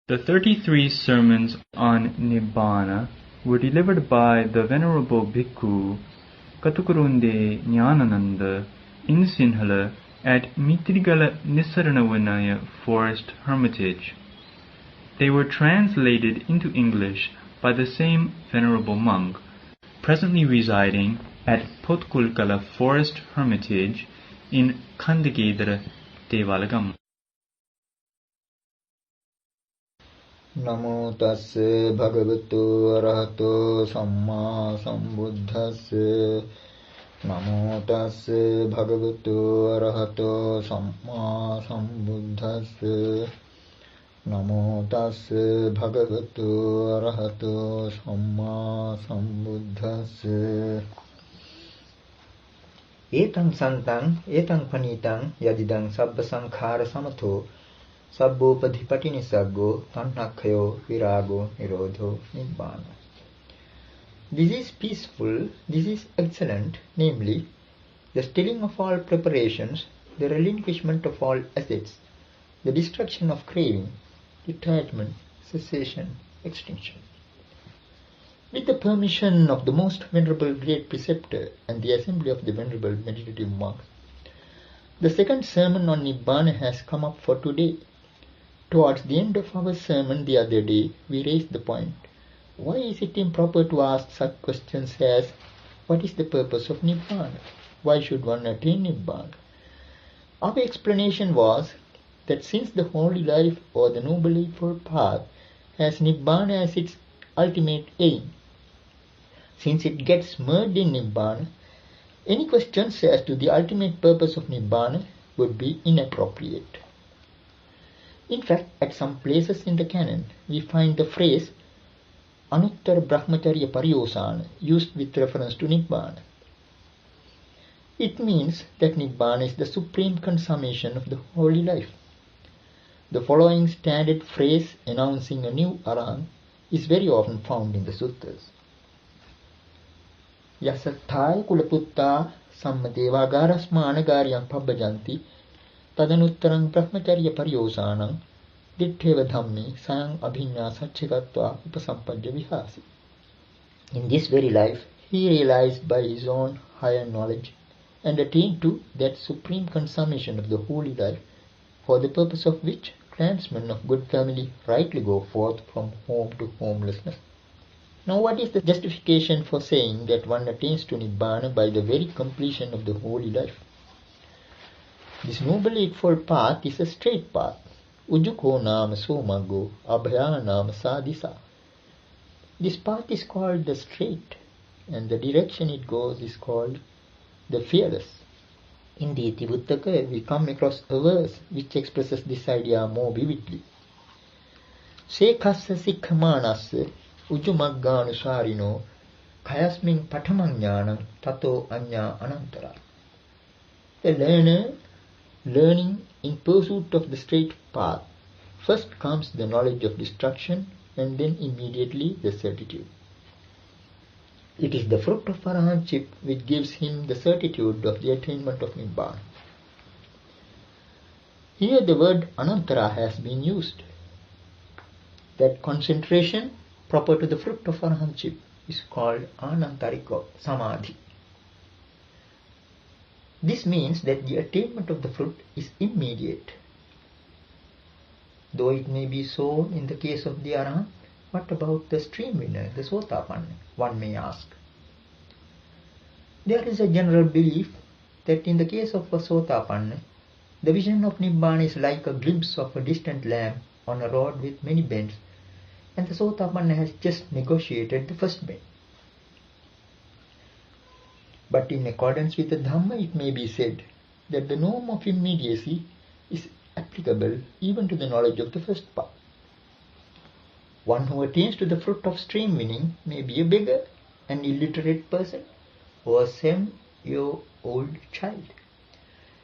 The 33 sermons on Nibbāna were delivered by the Venerable Bhikkhu Kaṭukurunde Ñāṇananda in Sinhala at Mitrigala Nissaranavanaya Forest Hermitage. They were translated into English by the same Venerable monk, presently residing at Potkulkala Forest Hermitage in Kandagedara Devalagam. Namo tassa bhagavato arahato samma sambuddhassa. Namo tassa bhagavato arahato samma sambuddhassa. Namo tassa bhagavato arahato samma sambuddhassa. Etang santang etang panitang yadidang sabba sankhara samato sabbopadhipati nisaggo tanhakhayo virago nirodho nibbāna. This is peaceful, this is excellent, namely, the stilling of all preparations, the relinquishment of all assets, the destruction of craving, detachment, cessation, extinction. With the permission of the most venerable great preceptor and the assembly of the venerable meditative monks, the second sermon on Nibbāna has come up for today. Towards the end of our sermon the other day, we raised the point, why is it improper to ask such questions as, what is the purpose of Nibbāna? Why should one attain Nibbāna? Our explanation was that since the holy life or the Noble Eightfold Path has Nibbāna as its ultimate aim, since it gets merged in Nibbāna, any questions as to the ultimate purpose of Nibbāna would be inappropriate. In fact, at some places in the canon, we find the phrase Anuttara Brahmacharya Pariyosana used with reference to Nibbāna. It means that Nibbāna is the supreme consummation of the holy life. The following standard phrase announcing a new arahant is very often found in the suttas. Yasathāya kulaputta sammadevagarasmānagaryam pabbajanti tadanuttarang brahmacharya pariyosanam dittheva dhammi sayang abhinya saccikatva upasampadya vihasi. In this very life, he realized by his own higher knowledge and attained to that supreme consummation of the holy life, for the purpose of which clansmen of good family rightly go forth from home to homelessness. Now, what is the justification for saying that one attains to Nibbāna by the very completion of the holy life? This Noble Eightfold Path is a straight path. Ujjuko nama somaggo abhaya nama sadisa. This path is called the straight, and the direction it goes is called the fearless. In the Itivuttaka, we come across a verse which expresses this idea more vividly. Sekassa sikkhamanassa ujjumaggānusārino khayasmin paṭhamam ñāṇam tato aññā anantara. The learner, learning in pursuit of the straight path, first comes the knowledge of destruction and then immediately the certitude. It is the fruit of arahantship which gives him the certitude of the attainment of Nibbāna. Here the word anantara has been used. That concentration proper to the fruit of arahantship is called anantariko samadhi. This means that the attainment of the fruit is immediate. Though it may be so in the case of the arahant, what about the stream winner, the sotā-panna, one may ask? There is a general belief that in the case of a sotā-panna, the vision of Nibbāna is like a glimpse of a distant lamp on a road with many bends, and the sotā-panna has just negotiated the first bend. But in accordance with the Dhamma, it may be said that the norm of immediacy is applicable even to the knowledge of the first path. One who attains to the fruit of stream winning may be a beggar, an illiterate person, or a 7-year-old child.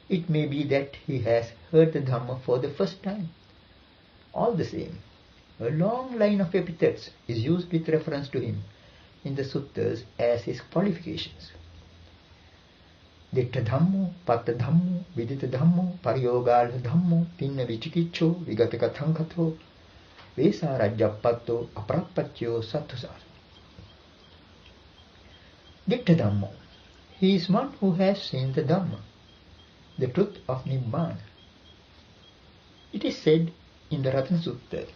It may be that he has heard the Dhamma for the first time. All the same, a long line of epithets is used with reference to him in the suttas as his qualifications. Viditadhammo, pattadhammo, viditadhammo, pariyogā hadhammo, tinna vicikicchā, vigatakatham katho. vesārajyappatto aparappaccio satthusāsa. Viditadhammo. He is one who has seen the Dhamma, the truth of Nibbāna. It is said in the Ratanasutta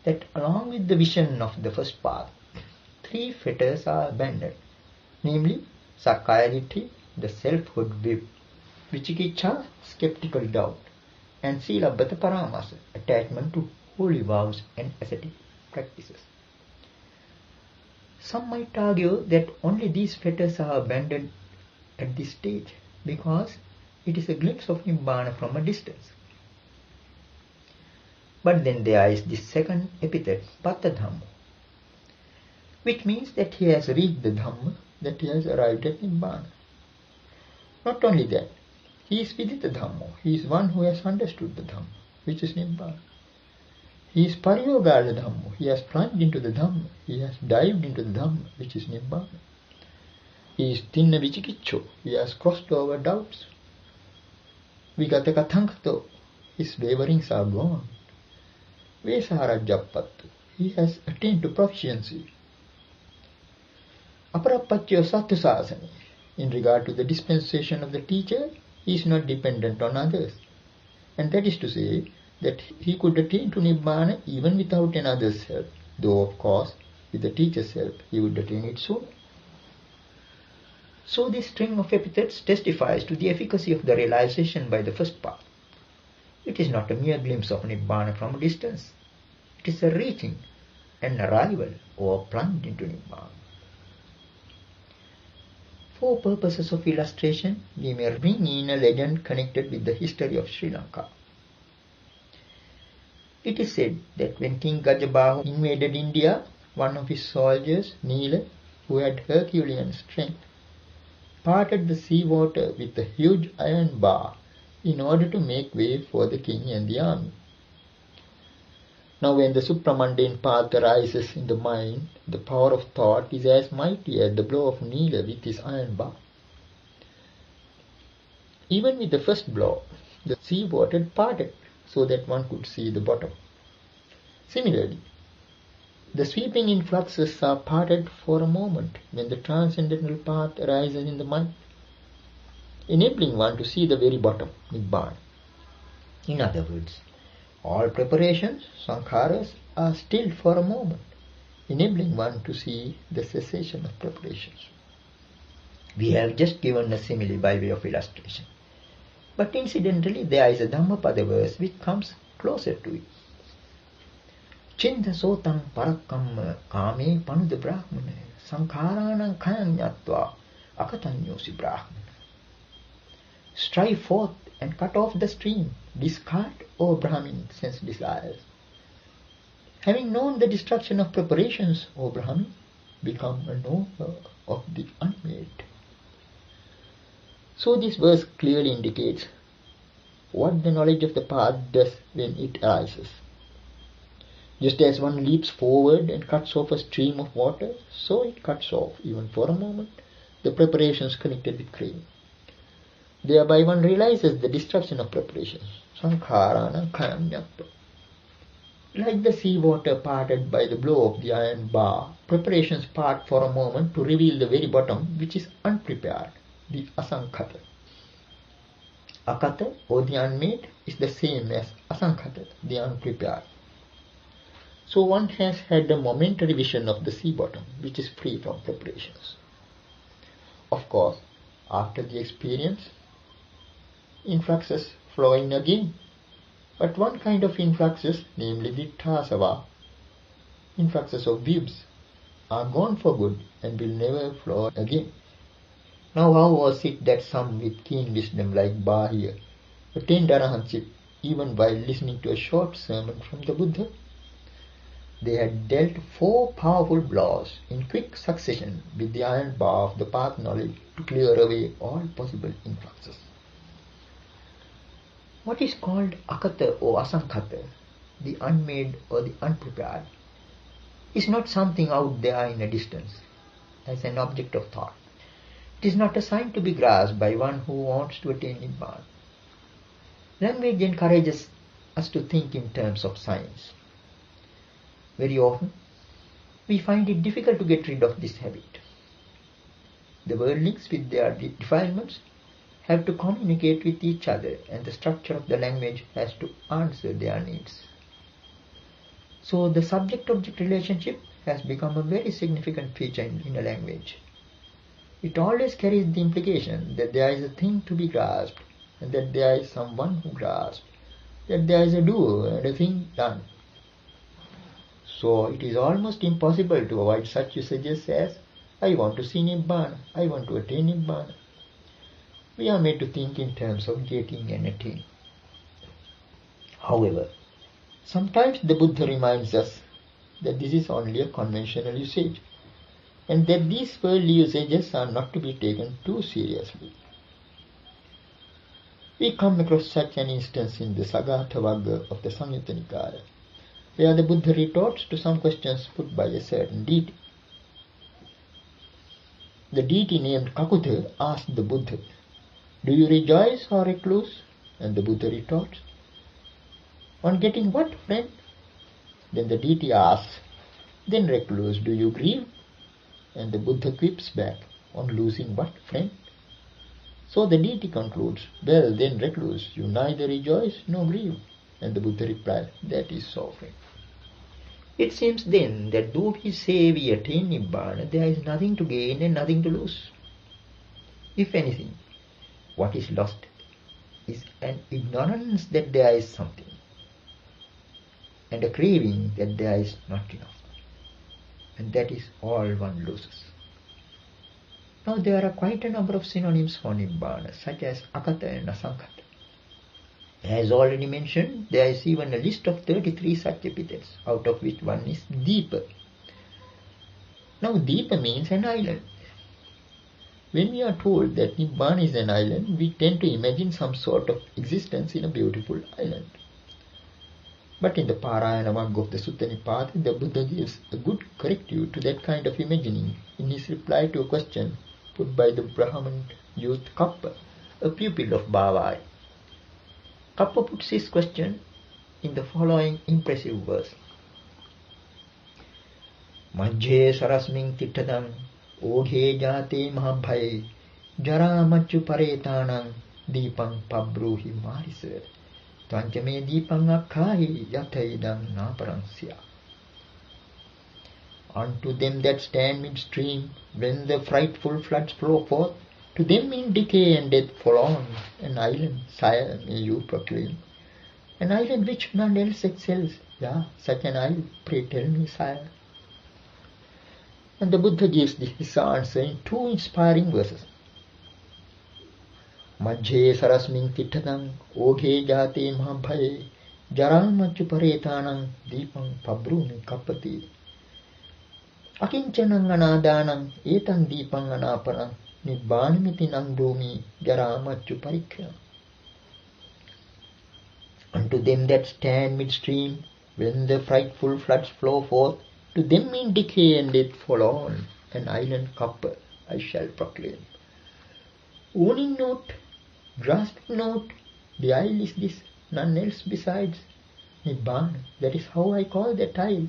that along with the vision of the first path, 3 fetters are abandoned, namely sakkāyaditti, the selfhood whip, vicikicchā, sceptical doubt, and sīlabbataparāmāsa, attachment to holy vows and ascetic practices. Some might argue that only these fetters are abandoned at this stage because it is a glimpse of Nibbāna from a distance. But then there is this second epithet, pattadhammo, which means that he has reached the Dhamma, that he has arrived at Nibbāna. Not only that, he is viditadhammo, he is one who has understood the Dhamma, which is Nibbāna. He is pariyogā, he has plunged into the Dhamma, he has dived into the Dhamma, which is Nibbāna. He is thinna vicikicchā, he has crossed over doubts. Vigatakathangkato, his waverings are gone. Vesārajyappatto, he has attained to proficiency. Aparappaccio satthusāsa, in regard to the dispensation of the teacher, he is not dependent on others. And that is to say, that he could attain to Nibbāna even without another's help, though of course, with the teacher's help, he would attain it sooner. So this string of epithets testifies to the efficacy of the realization by the first path. It is not a mere glimpse of Nibbāna from a distance. It is a reaching, an arrival, or plunge into Nibbāna. For purposes of illustration, we may bring in a legend connected with the history of Sri Lanka. It is said that when King Gajabahu invaded India, one of his soldiers, Nila, who had Herculean strength, parted the sea water with a huge iron bar in order to make way for the king and the army. Now when the supramundane path arises in the mind, the power of thought is as mighty as the blow of Nila with his iron bar. Even with the first blow, the sea water parted so that one could see the bottom. Similarly, the sweeping influxes are parted for a moment when the transcendental path arises in the mind, enabling one to see the very bottom, Nibbāna. In other words, all preparations, sankharas, are stilled for a moment, enabling one to see the cessation of preparations. We have just given a simile by way of illustration. But incidentally, there is a Dhammapada verse which comes closer to it. Chinda sotaṃ parakkamma kāme panuda brahmana sankharānaṃ khayaṃ ñatvā akatanyosi brahmana. Strive forth and cut off the stream, discard, O Brahmin, sense desires. Having known the destruction of preparations, O Brahmin, become a knower of the unmade. So this verse clearly indicates what the knowledge of the path does when it arises. Just as one leaps forward and cuts off a stream of water, so it cuts off, even for a moment, the preparations connected with craving. Thereby one realizes the destruction of preparations. Sankharānaṃ khayaṃ ñatvā. Like the sea water parted by the blow of the iron bar, preparations part for a moment to reveal the very bottom, which is unprepared, the asankhata. Akata, or the unmade, is the same as asankhata, the unprepared. So one has had a momentary vision of the sea bottom, which is free from preparations. Of course, after the experience, influxes flow in again. But one kind of influxes, namely the tasava, influxes of vibes, are gone for good and will never flow again. Now how was it that some with keen wisdom like Bahya attained arahantship even while listening to a short sermon from the Buddha? They had dealt 4 powerful blows in quick succession with the iron bar of the path knowledge to clear away all possible influxes. What is called akata or asankhata, the unmade or the unprepared, is not something out there in a distance, as an object of thought. It is not a sign to be grasped by one who wants to attain Nibbāna. Language encourages us to think in terms of science. very often we find it difficult to get rid of this habit. The worldlings with their defilements have to communicate with each other, and the structure of the language has to answer their needs. So the subject-object relationship has become a very significant feature in a language. It always carries the implication that there is a thing to be grasped, and that there is someone who grasps, that there is a doer and a thing done. So it is almost impossible to avoid such usages as, I want to see Nibbāna, I want to attain Nibbāna. We are made to think in terms of getting and attaining. However, sometimes the Buddha reminds us that this is only a conventional usage, and that these worldly usages are not to be taken too seriously. We come across such an instance in the Sagatha Vagga of the Samyutta Nikāya, where the Buddha retorts to some questions put by a certain deity. The deity named Kakutha asked the Buddha, "Do you rejoice, or recluse?" And the Buddha retorts, "On getting what, friend?" Then the deity asks, "Then recluse, do you grieve?" And the Buddha quips back, "On losing what, friend?" So the deity concludes, "Well then, recluse, you neither rejoice nor grieve." And the Buddha replies, "That is so, friend." It seems then that though we say we attain Nibbāna, there is nothing to gain and nothing to lose. If anything, what is lost is an ignorance that there is something, and a craving that there is not enough. And that is all one loses. Now there are quite a number of synonyms for Nibbāna, such as akatha and asankhata. As already mentioned, there is even a list of 33 such epithets, out of which one is Deepa. Now Deepa means an island. When we are told that Nibbāna is an island, we tend to imagine some sort of existence in a beautiful island. But in the Parayana Vagga of the Sutta Nipāta, the Buddha gives a good corrective to that kind of imagining in his reply to a question put by the Brahman youth Kappa, a pupil of Bhavāya. Kappa puts his question in the following impressive verse. Majjhe sarasming tittadam oghe jate mahabhaye jara machu paretanam dīpaṃ pabruhi marisar tvañcame dīpaṃ akkhāhi yathaidam nāparaṃ. Unto them that stand midstream, when the frightful floods flow forth, to them in decay and death forlorn, an island, sire, may you proclaim. An island which none else excels, yeah, such an isle, pray tell me, sire. And the Buddha gives this answer in two inspiring verses. Majjhe sarasming tittadam oghe jate mahabhaye jaramachu paretanam dīpaṃ pabrumi kapati akincanam anādanam etam dīpaṃ anāparam Nibbānamiti nang brūmi jaramachu parikkhya. Unto them that stand midstream, when the frightful floods flow forth, to them in decay and death forlorn, an island Kappa I shall proclaim. Owning not, grasping not, the isle is this, none else besides Nibbāna. That is how I call that isle,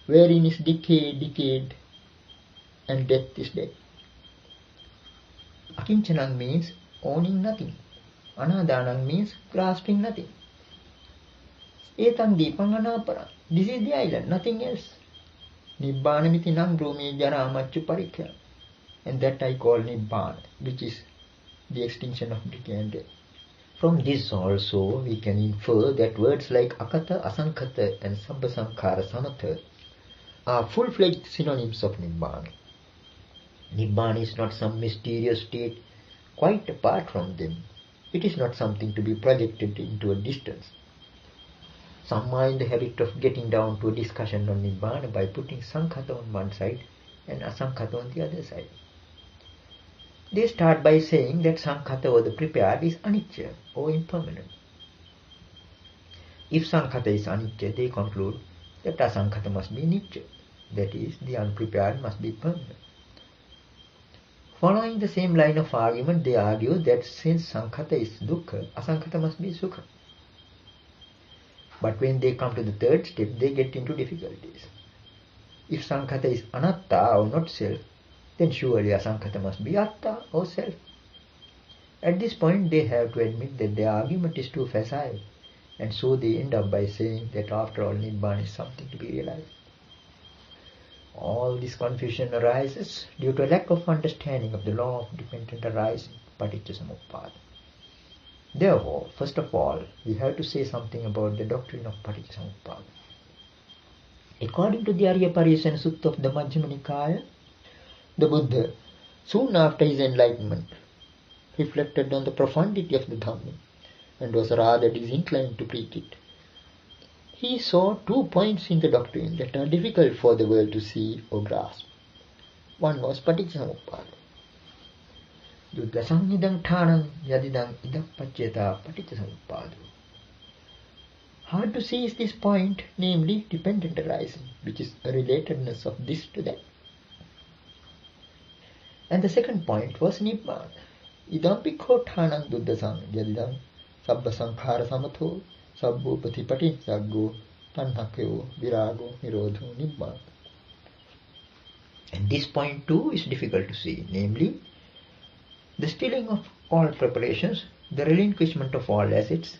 wherein is decay decayed, and death is dead. Akincanam means owning nothing. Anādanam means grasping nothing. Etam dīpaṃ anāparam. This is the island, nothing else. Nibbānamiti nang brūmi jaramachu parikkhya. And that I call Nibbāna, which is the extinction of decay and death. From this also we can infer that words like akatha, asankhata and sabbasankhara samatha are full-fledged synonyms of Nibbāna. Nibbāna is not some mysterious state quite apart from them. It is not something to be projected into a distance. Some are in the habit of getting down to a discussion on Nibbāna by putting sankhata on one side and asankhata on the other side. They start by saying that sankhata or the prepared is anicca or impermanent. If sankhata is anicca, they conclude that asankhata must be nicca, that is, the unprepared must be permanent. Following the same line of argument, they argue that since sankhata is dukkha, asankhata must be sukha. But when they come to the third step, they get into difficulties. If sankhata is anatta or not self, then surely asankhata must be atta or self. At this point, they have to admit that their argument is too facile, and so they end up by saying that after all, Nibbāna is something to be realized. All this confusion arises due to a lack of understanding of the law of dependent arising, paticca-samuppada. Therefore, first of all, we have to say something about the doctrine of paticca-samuppada. According to the Arya Pariyesana Sutta of the Majjhima Nikāya, the Buddha, soon after his enlightenment, reflected on the profundity of the Dhamma and was rather disinclined to preach it. He saw 2 points in the doctrine that are difficult for the world to see or grasp. One was paticca-samuppada. Yuddha-samnidang thānam yadidang idappaccheta paticca-samuppādo. Hard to see is this point, namely dependent arising, which is a relatedness of this to that. And the second point was Nibbāna. Idam bhikkhu thānam duddhasam yadidam sabba sankhāra samatho sabbo patipati saggo tanhakyo virago nirodho Nibbāna. And this point too is difficult to see, namely the stilling of all preparations, the relinquishment of all assets,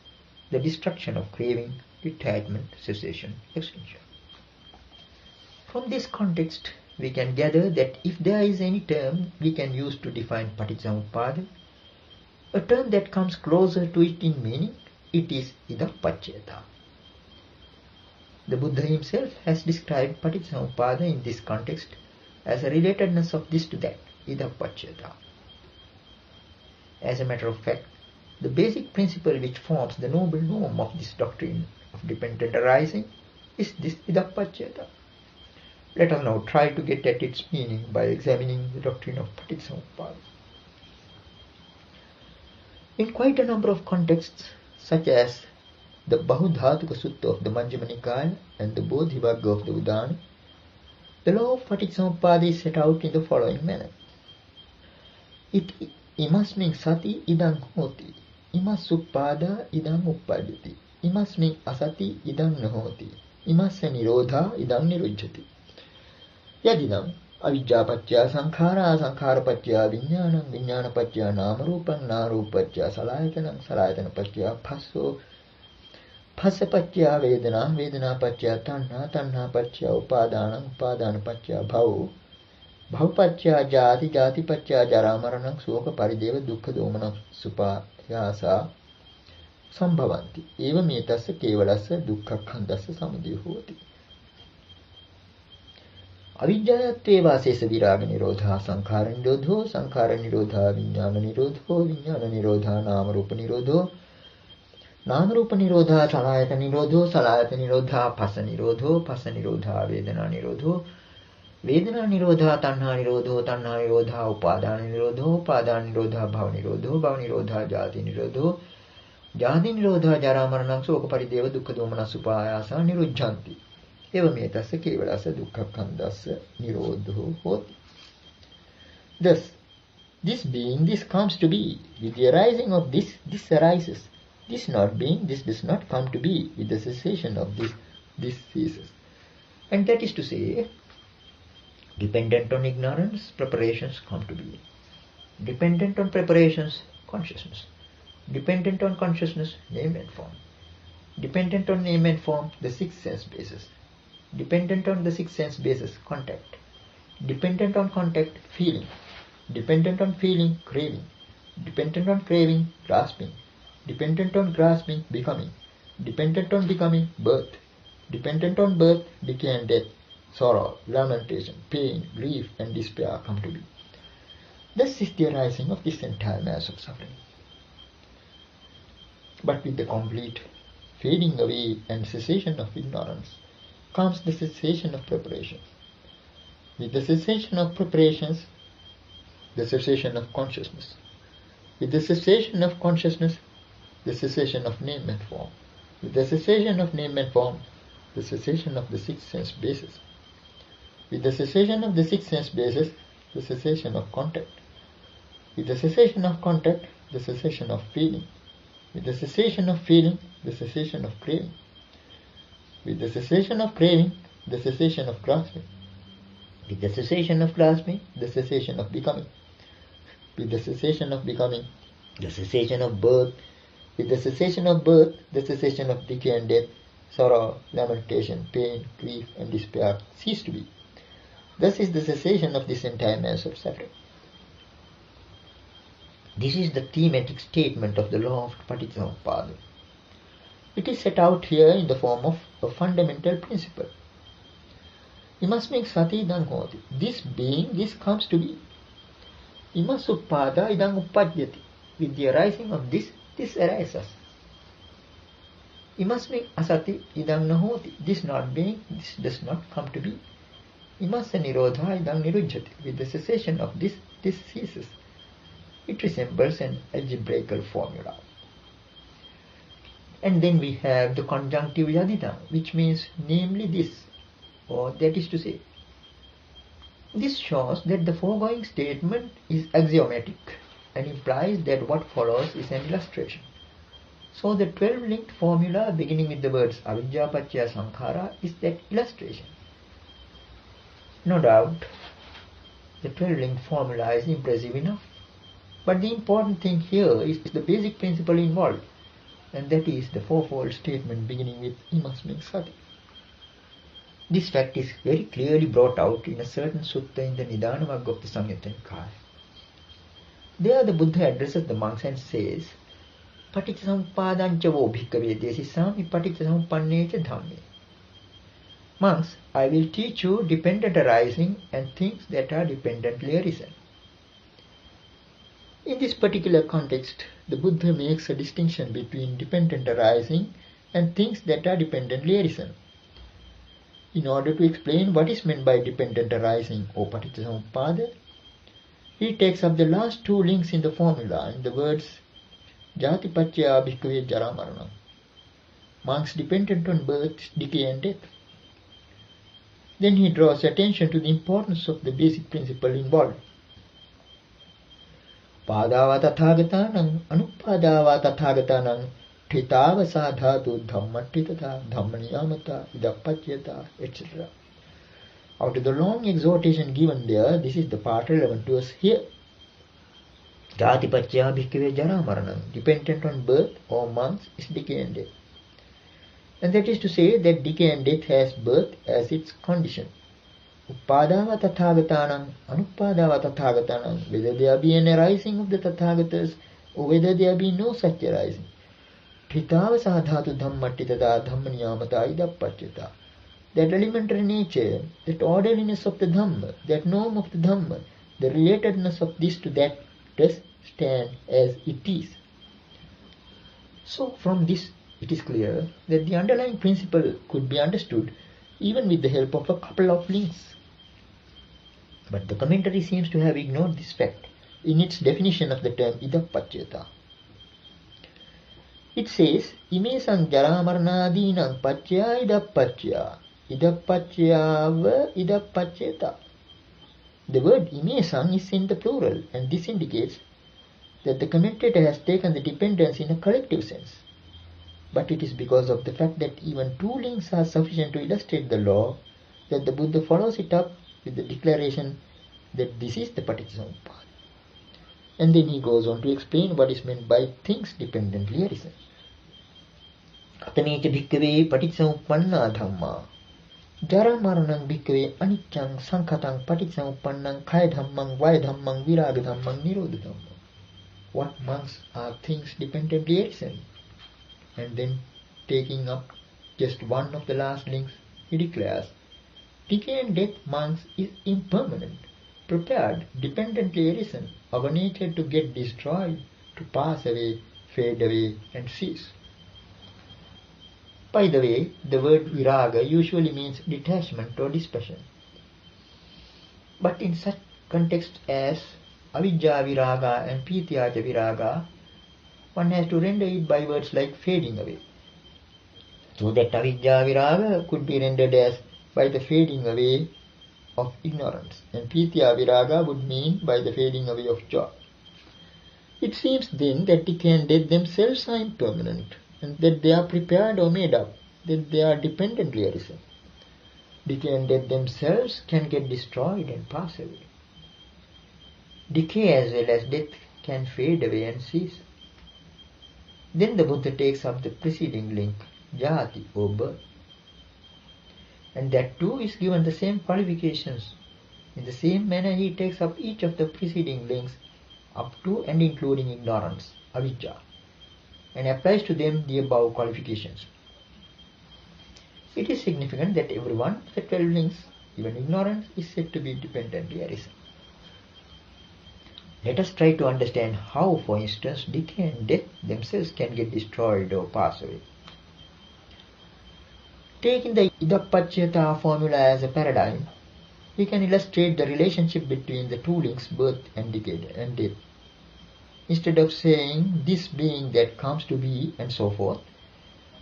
the destruction of craving, detachment, cessation, extinction. From this context, we can gather that if there is any term we can use to define paticca-samuppada, a term that comes closer to it in meaning, it is idappaccheta. The Buddha himself has described paticca-samuppada in this context as a relatedness of this to that, idappaccheta. As a matter of fact, the basic principle which forms the noble norm of this doctrine of dependent arising is this idappaccheta. Let us now try to get at its meaning by examining the doctrine of paticca-samuppada. In quite a number of contexts, such as the Bahudhātuka Sutta of the Majjhima Nikāya and the Bodhivagga of the Udāna, the law of paticca-samuppada is set out in the following manner. Imasmin sati idang hoti, imas suppada idang uppaditi, imasmin asati idang nahoti, imasya nirodha idang nirujjati. Yadidam avijjāpaccaya sankhāra, sankhārapaccaya viññānam, viññānapaccaya nāmarūpaṃ, nāmarūpaccaya salayatanam, salayatanapaccaya phasso, phassapaccaya vedanam, vedanapaccaya tanhā, tanhāpaccaya upādānam, upādānapaccaya bhavo, bhavapaccaya jāti, jātipaccaya jarāmaranam, soka parideva dukkha domanam supāyāsā sambhavanti. Evametasya kevalasya dukkha khandasya samudaya hoti. Avijjāyattva sesa viraga nirodha sankhara nirodho, sankhara nirodha viññāna nirodho, viññāna nirodha nāmarupa nirodho, nāmarupa nirodha salayata nirodho, salayata nirodha phassa nirodho, phassa nirodha vedana nirodho, vedana nirodha tanhā nirodho, tanhā nirodha upādāna nirodho, upādāna nirodha bhava nirodho, bhava nirodha jāti nirodho, jāti nirodha jarāmaranam soka parideva dukkha domana supāyāsā nirujjanti. Evametasya kevalasya dukkha khandasya nirodho hoti. Thus, this being, this comes to be. With the arising of this, this arises. This not being, this does not come to be. With the cessation of this, this ceases. And that is to say, dependent on ignorance, preparations come to be. Dependent on preparations, consciousness. Dependent on consciousness, name and form. Dependent on name and form, the sixth sense basis. Dependent on the sixth sense basis, contact. Dependent on contact, feeling. Dependent on feeling, craving. Dependent on craving, grasping. Dependent on grasping, becoming. Dependent on becoming, birth. Dependent on birth, decay and death. Sorrow, lamentation, pain, grief and despair come to be. Thus is the arising of this entire mass of suffering. But with the complete fading away and cessation of ignorance comes the cessation of preparation. With the cessation of preparations, the cessation of consciousness. With the cessation of consciousness, the cessation of name and form. With the cessation of name and form, the cessation of the sixth sense basis. With the cessation of the sixth sense basis, the cessation of contact. With the cessation of contact, the cessation of feeling. With the cessation of feeling, the cessation of craving. With the cessation of craving, the cessation of grasping. With the cessation of grasping, the cessation of becoming. With the cessation of becoming, the cessation of birth. With the cessation of birth, the cessation of decay and death, sorrow, lamentation, pain, grief, and despair cease to be. Thus is the cessation of this entire mass of suffering. This is the thematic statement of the law of Paṭisamuppada. It is set out here in the form of a fundamental principle. Imasmiṃ sati idam hoti. This being, this comes to be. Imasuppada idam uppadyati. With the arising of this, this arises. Imasmiṃ asati idam nahoti. This not being, this does not come to be. Imassa nirodha idam nirujjati. With the cessation of this, this ceases. It resembles an algebraical formula. And then we have the conjunctive yadidam, which means namely this, or that is to say. This shows that the foregoing statement is axiomatic and implies that what follows is an illustration. So the 12-linked formula beginning with the words avijja paccaya sankhara is that illustration. No doubt, the 12-linked formula is impressive enough. But the important thing here is the basic principle involved, and that is the fourfold statement beginning with imasmiṃ sati. This fact is very clearly brought out in a certain sutta in the Nidāna Vagga of the Samyutta Nikāya. There the Buddha addresses the monks and says, Paticcasamuppadanca vo bhikkave desisāmi paticcasamuppanne ca dhamme. Monks, I will teach you dependent arising and things that are dependently arisen. In this particular context, the Buddha makes a distinction between dependent arising and things that are dependently arisen. In order to explain what is meant by dependent arising or paticcasamuppada, he takes up the last two links in the formula in the words jati paccaya bhikkave jara maranam. Monks dependent on birth, decay and death. Then he draws attention to the importance of the basic principle involved. Pādāvā tathāgatānaṁ anuppādāvā tathāgatānaṁ ṭhitāva sādhātu dhamma ṭhitatā dhamma niyamata idappacchayata, etc. Out of the long exhortation given there, this is the part relevant to us here. Jati paccaya bhikkave jara maranam. Dependent on birth or monks is decay and death. And that is to say that decay and death has birth as its condition. Uppadāva tathāgatānaṁ, anuppādāva tathāgatānaṁ, whether there be an arising of the Tathagatas or whether there be no such arising. Ṭhitāva sādhātu dhamma ṭhitatā dhamma niyamata idappacchayata. That elementary nature, that orderliness of the Dhamma, that norm of the Dhamma, the relatedness of this to that does stand as it is. So from this it is clear that the underlying principle could be understood even with the help of a couple of links. But the commentary seems to have ignored this fact in its definition of the term idappacchayata. It says, Imesang jaramarnādīnaṁ paccaya idappacchaya, idappacchayāva idappacchayata. The word imesang is in the plural, and this indicates that the commentator has taken the dependence in a collective sense. But it is because of the fact that even two links are sufficient to illustrate the law that the Buddha follows it up with the declaration that this is the Paticcasamuppada. And then he goes on to explain what is meant by things dependently arisen. Ataneca bhikkave paticcasamuppanna dhamma. Jara maranam bhikkave aniccaṃ sankhatāṃ paticcasamuppannam kaya-dhammam vaya-dhammam viraga-dhammam nirodha-dhammam. What monks are things dependently arisen? And then taking up just one of the last links, he declares, decay and death, monks, is impermanent, prepared, dependently arisen, of a nature to get destroyed, to pass away, fade away, and cease. By the way, the word viraga usually means detachment or dispassion. But in such contexts as avijja viraga and pītiyāja viraga, one has to render it by words like fading away. So that avijja viraga could be rendered as by the fading away of ignorance, and pītiyā viraga would mean by the fading away of joy. It seems then that decay and death themselves are impermanent, and that they are prepared or made up, that they are dependently arisen. Decay and death themselves can get destroyed and pass away. Decay as well as death can fade away and cease. Then the Buddha takes up the preceding link, jati or birth. And that too is given the same qualifications. In the same manner he takes up each of the preceding links up to and including ignorance, avijja, and applies to them the above qualifications. It is significant that every one of the 12 links, even ignorance, is said to be dependently arisen. Let us try to understand how, for instance, decay and death themselves can get destroyed or pass away. Taking the idappacchayata formula as a paradigm, we can illustrate the relationship between the two links, birth and decay and death. Instead of saying this being that comes to be and so forth,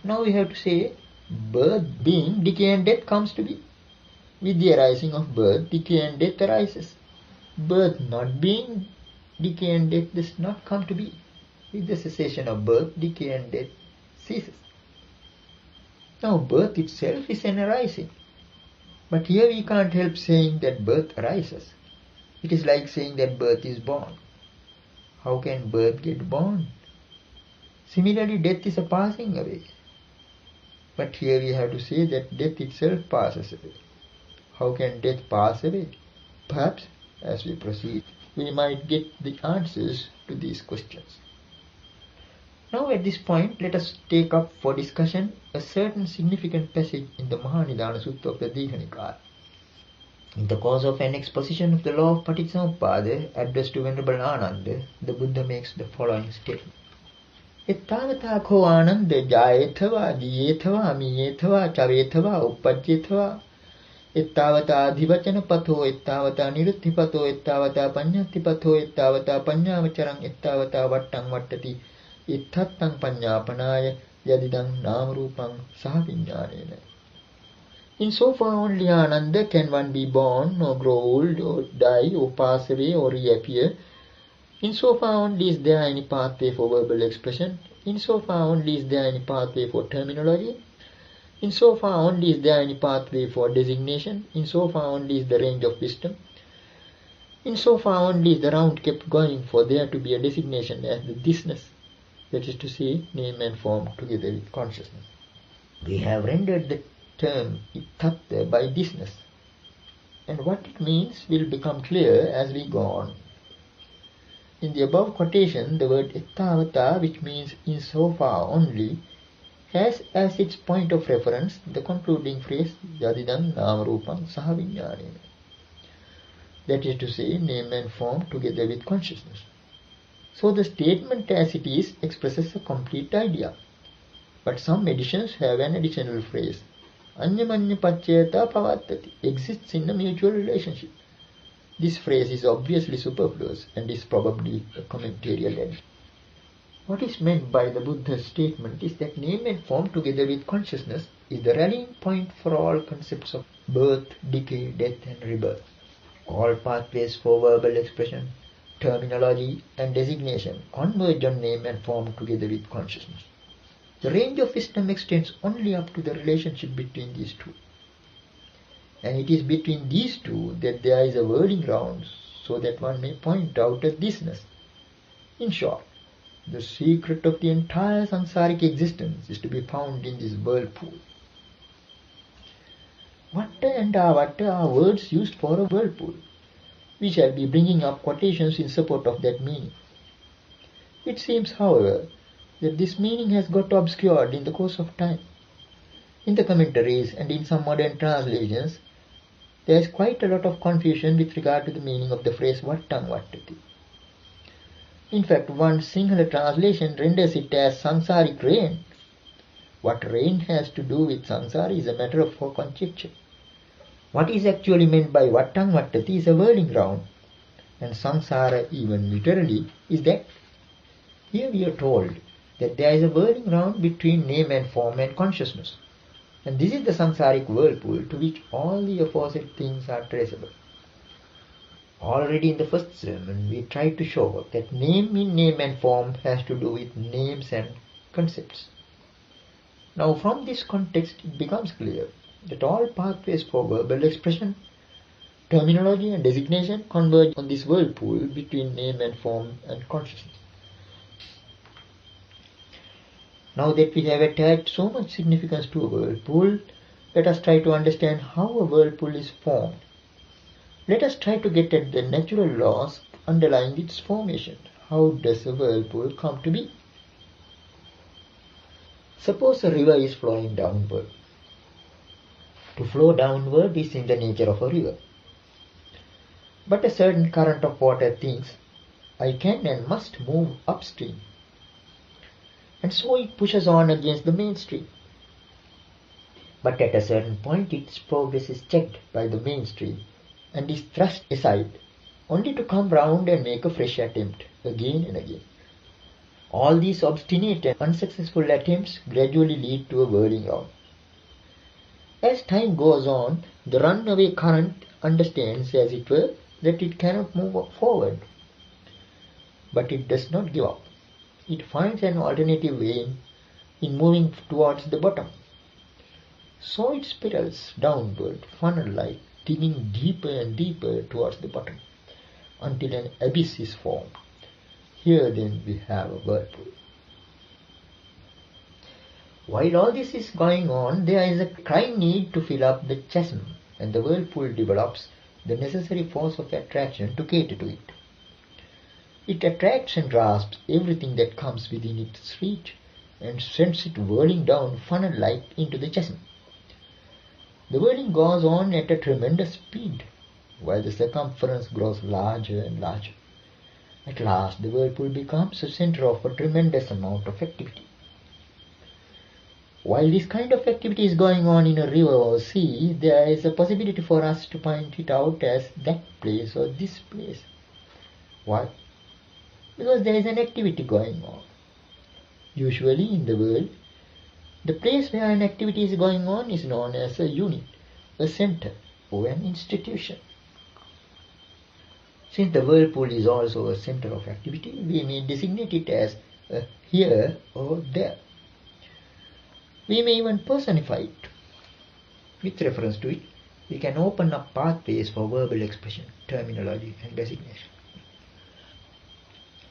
now we have to say birth being, decay and death comes to be. With the arising of birth, decay and death arises. Birth not being, decay and death does not come to be. With the cessation of birth, decay and death ceases. Now birth itself is an arising. But here we can't help saying that birth arises. It is like saying that birth is born. How can birth get born? Similarly, death is a passing away. But here we have to say that death itself passes away. How can death pass away? Perhaps, as we proceed, we might get the answers to these questions. Now at this point, let us take up for discussion a certain significant passage in the Mahanidāna of the Dīgha Nikāya. In the course of an exposition of the law of Paticcasamuppada addressed to Venerable Ānanda, the Buddha makes the following statement. Ettavata ko ānanda jāyethava, jiyethava, miyethava, chavethava, uppajjethava, ettavata adhivacana patho, ettavata nirutti patho, ettavata paññatti patho, ettavata paññāvacarang, ettavata vattang vattati, itthattang paññāpanāya, yadidang nāmarūpang saha viññānena. In so far only, Ānanda, can one be born or grow old or die or pass away or reappear. In so far only is there any pathway for verbal expression. In so far only is there any pathway for terminology. In so far only is there any pathway for designation. In so far only is the range of wisdom. In so far only is the round kept going for there to be a designation as the thisness, that is to say, name and form together with consciousness. We have rendered the term ittatta by thisness, and what it means will become clear as we go on. In the above quotation, the word ettavata, which means in so far only, has as its point of reference the concluding phrase yadidang nāmarūpang saha viññānena, that is to say, name and form together with consciousness. So the statement as it is expresses a complete idea, but some editions have an additional phrase, anyamanya paccayata pavattati, exists in a mutual relationship. This phrase is obviously superfluous and is probably a commentarial addition. What is meant by the Buddha's statement is that name and form together with consciousness is the rallying point for all concepts of birth, decay, death and rebirth. All pathways for verbal expression, terminology and designation converge on name and form together with consciousness. The range of wisdom extends only up to the relationship between these two. And it is between these two that there is a whirling round, so that one may point out a thisness. In short, the secret of the entire samsaric existence is to be found in this whirlpool. Vatta and avatta are words used for a whirlpool. We shall be bringing up quotations in support of that meaning. It seems, however, that this meaning has got obscured in the course of time. In the commentaries and in some modern translations, there is quite a lot of confusion with regard to the meaning of the phrase vattang vattati. In fact, one Sinhala translation renders it as samsaric rain. What rain has to do with samsara is a matter for conjecture. What is actually meant by vattang vattati is a whirling round, and samsara, even literally, is that. Here we are told that there is a whirling round between name and form and consciousness, and this is the samsaric whirlpool to which all the aforesaid things are traceable. Already in the first sermon, we tried to show that name in name and form has to do with names and concepts. Now from this context it becomes clear that all pathways for verbal expression, terminology and designation converge on this whirlpool between name and form and consciousness. Now that we have attached so much significance to a whirlpool, let us try to understand how a whirlpool is formed. Let us try to get at the natural laws underlying its formation. How does a whirlpool come to be? Suppose a river is flowing downward. To flow downward is in the nature of a river. But a certain current of water thinks, I can and must move upstream. And so it pushes on against the mainstream. But at a certain point its progress is checked by the mainstream and is thrust aside, only to come round and make a fresh attempt again and again. All these obstinate and unsuccessful attempts gradually lead to a whirling round. As time goes on, the runaway current understands, as it were, that it cannot move forward. But it does not give up. It finds an alternative way in moving towards the bottom. So it spirals downward, funnel-like, digging deeper and deeper towards the bottom, until an abyss is formed. Here then we have a whirlpool. While all this is going on, there is a crying need to fill up the chasm, and the whirlpool develops the necessary force of attraction to cater to it. It attracts and grasps everything that comes within its reach and sends it whirling down funnel-like into the chasm. The whirling goes on at a tremendous speed, while the circumference grows larger and larger. At last, the whirlpool becomes a center of a tremendous amount of activity. While this kind of activity is going on in a river or sea, there is a possibility for us to point it out as that place or this place. Why? Because there is an activity going on. Usually in the world, the place where an activity is going on is known as a unit, a center, or an institution. Since the whirlpool is also a center of activity, we may designate it as a here or there. We may even personify it. With reference to it, we can open up pathways for verbal expression, terminology and designation.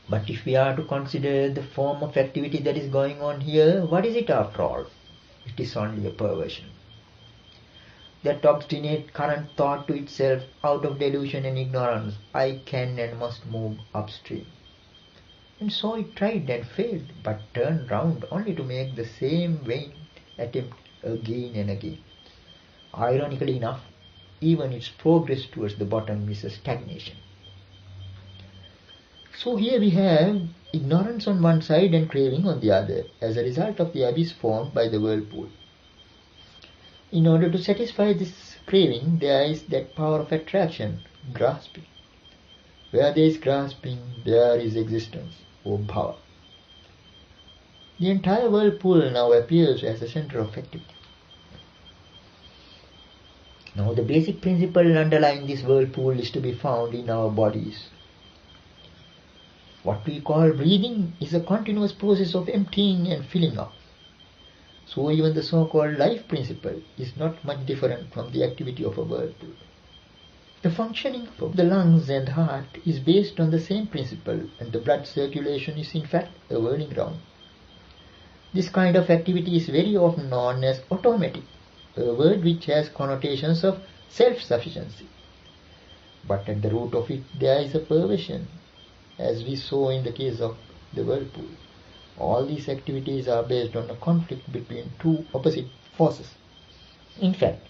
But if we are to consider the form of activity that is going on here, what is it after all? It is only a perversion. That obstinate current thought to itself, out of delusion and ignorance, I can and must move upstream. And so it tried and failed, but turned round only to make the same vain attempt again and again. Ironically enough, even its progress towards the bottom is a stagnation. So here we have ignorance on one side and craving on the other, as a result of the abyss formed by the whirlpool. In order to satisfy this craving, there is that power of attraction, grasping. Where there is grasping, there is existence, or bhava. The entire whirlpool now appears as a center of activity. Now the basic principle underlying this whirlpool is to be found in our bodies. What we call breathing is a continuous process of emptying and filling up. So even the so-called life principle is not much different from the activity of a whirlpool. The functioning of the lungs and heart is based on the same principle, and the blood circulation is in fact a whirling round. This kind of activity is very often known as automatic, a word which has connotations of self-sufficiency. But at the root of it there is a perversion, as we saw in the case of the whirlpool. All these activities are based on a conflict between two opposite forces. In fact,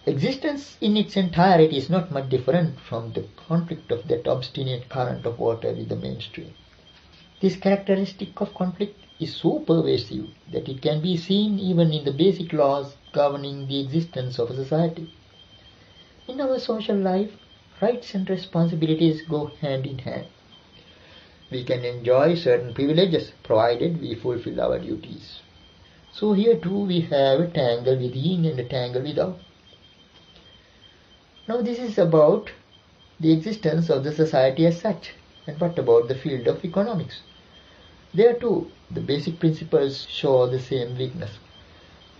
existence in its entirety is not much different from the conflict of that obstinate current of water with the mainstream. This characteristic of conflict is so pervasive that it can be seen even in the basic laws governing the existence of a society. In our social life, rights and responsibilities go hand in hand. We can enjoy certain privileges provided we fulfill our duties. So here too we have a tangle within and a tangle without. Now this is about the existence of the society as such. And what about the field of economics? There too, the basic principles show the same weakness.